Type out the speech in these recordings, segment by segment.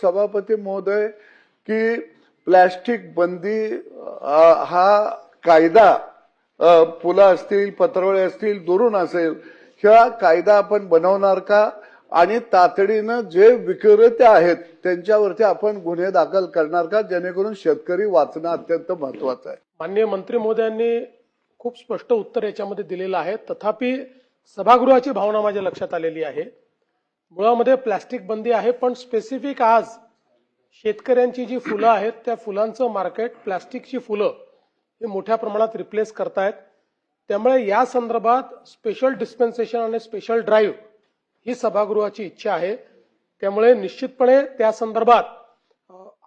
सभापती महोदय की प्लास्टिक बंदी हा कायदा फुलं असतील पत्रावळी असतील दुरून असेल हा कायदा आपण बनवणार का आणि तातडीनं जे विक्रेते आहेत त्यांच्यावरती आपण गुन्हे दाखल करणार का जेणेकरून शेतकरी वाचणं अत्यंत महत्वाचं आहे। माननीय मंत्री महोदयांनी खूप स्पष्ट उत्तर याच्यामध्ये दिलेलं आहे। तथापि सभागृहाची भावना माझ्या लक्षात आलेली आहे। मुळामध्ये प्लास्टिक बंदी आहे पण स्पेसिफिक आज शेतकऱ्यांची जी फुलं आहेत त्या फुलांचं मार्केट प्लास्टिकची फुलं हे मोठ्या प्रमाणात रिप्लेस करतायत। त्यामुळे या संदर्भात स्पेशल डिस्पेन्सेशन आणि स्पेशल ड्राईव्ह ही सभागृहाची इच्छा आहे। त्यामुळे निश्चितपणे त्या संदर्भात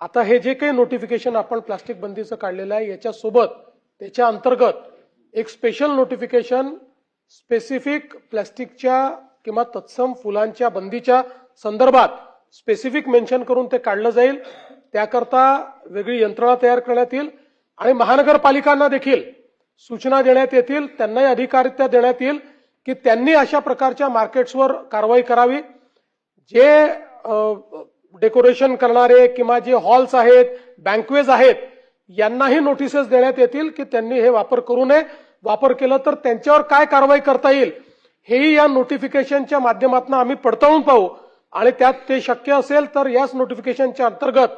आता हे जे काही नोटिफिकेशन आपण प्लास्टिक बंदीचं काढलेलं आहे याच्यासोबत त्याच्या अंतर्गत एक स्पेशल नोटिफिकेशन स्पेसिफिक प्लास्टिकच्या किंवा तत्सम फुलांच्या बंदीच्या संदर्भात स्पेसिफिक मेन्शन करून ते काढलं जाईल। त्याकरता वेगळी यंत्रणा तयार करण्यात येईल आणि महानगरपालिकांना देखील सूचना देण्यात येतील, त्यांनाही अधिकारित्या देण्यात येईल की त्यांनी अशा प्रकारच्या मार्केट्सवर कारवाई करावी। जे डेकोरेशन करणारे किंवा जे हॉल्स आहेत बँकवेज आहेत यांनाही नोटिसेस देण्यात येतील की त्यांनी हे वापर करू नये, वापर केलं तर त्यांच्यावर काय कारवाई करता येईल हेही या नोटिफिकेशनच्या माध्यमातून आम्ही पडताळून पाहू आणि त्यात ते शक्य असेल तर याच नोटिफिकेशनच्या अंतर्गत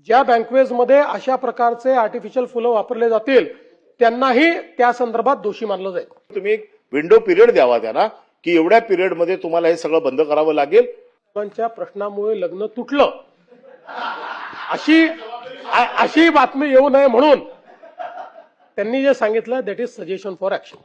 ज्या बँकवेजमध्ये अशा प्रकारचे आर्टिफिशियल फुलं वापरले जातील त्यांनाही त्या संदर्भात दोषी मानलं जाईल। तुम्ही एक विंडो पिरियड द्यावा त्यांना की एवढ्या पिरियडमध्ये तुम्हाला हे सगळं बंद करावं लागेल। लोकांच्या प्रश्नामुळे लग्न तुटलं अशी बातमी येऊ नये म्हणून त्यांनी जे सांगितलं that is suggestion for action.